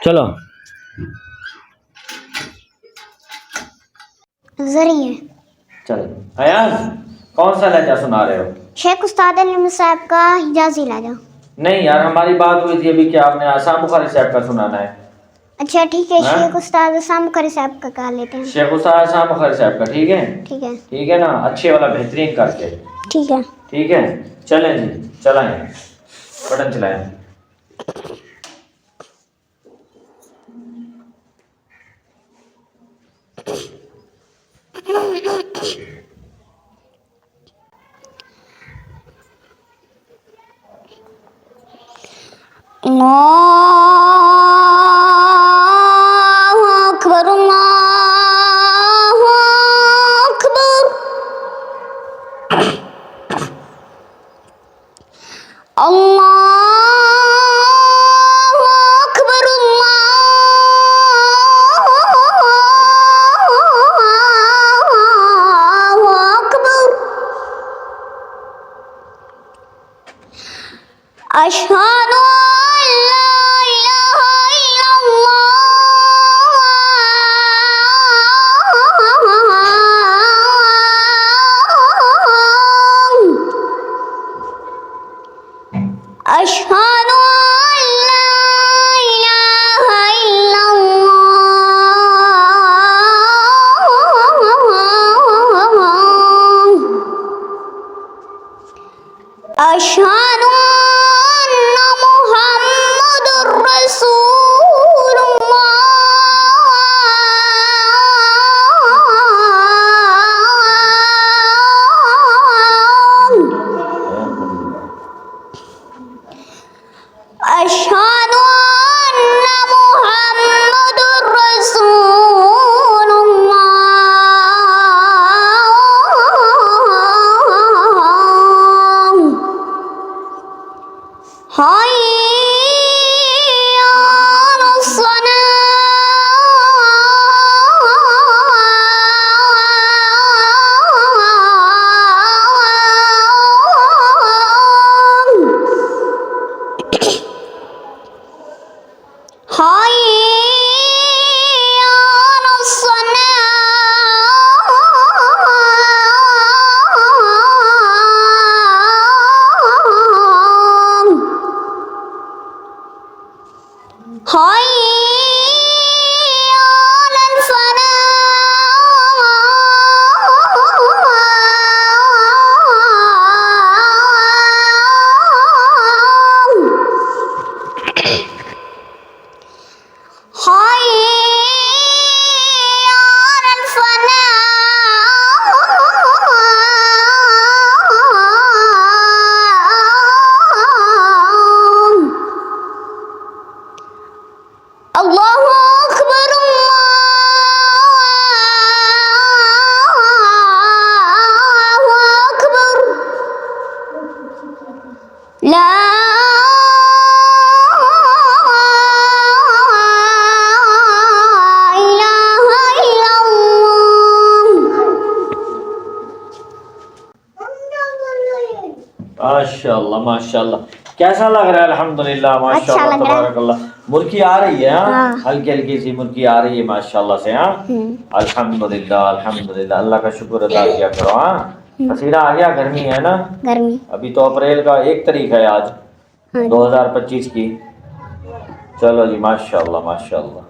चलो। जरिए। चलो अयाज, कौन सा लहजा सुना रहे हो? शेख उस्ताद अली साहब का हिजाजी लहजा। नहीं यार, हमारी बात हुई थी अभी कि आपने आसाम बुखारी साहब का सुनाना है। अच्छा ठीक है, हाँ? शेख उस्ताद आसाम बुखारी साहब का कह लेते हैं। शेख उस्ताद आसाम बुखारी साहब का, ठीक है? ठीक है। ठीक है ना, अच्छे वाला बेहतरीन करके। ठीक है। ठीक है, चलें जी, चलाएं, बटन चलाएं। अल्लाहु अकबर, अल्लाहु अकबर, अल्लाहु अकबर, अल्लाहु अकबर। अशहदु अशहदु अल्ला इलाहा इल्लल्लाह, अशहदु अन्ना मुहम्मदुर रसूलुल्लाह, अशहदु अन्ना मुहम्मदुर रसूलुल्लाह। hayya alas salah, hayya alas salah, hayya alal falah, hayya alal falah. Allahu Akbar, Allahu Akbar, La ilaha illallah। माशाल्लाह माशाल्लाह, कैसा लग रहा है? अल्हम्दुलिल्लाह अच्छा माशाल्लाह लग रहा है। तबारकल्लाह। मुर्गी आ रही है? हाँ, हाँ। हल्की हल्की सी मुर्गी आ रही है माशाल्लाह से। हाँ, अल्हम्दुलिल्लाह अल्हम्दुलिल्लाह, अल्लाह का शुक्र अदा किया करो। हाँ, पसीना आ गया, गर्मी है ना? गर्मी। अभी तो अप्रैल का 1 तारीख है आज, हाँ। 2025 की। चलो जी, माशाल्लाह माशाल्लाह।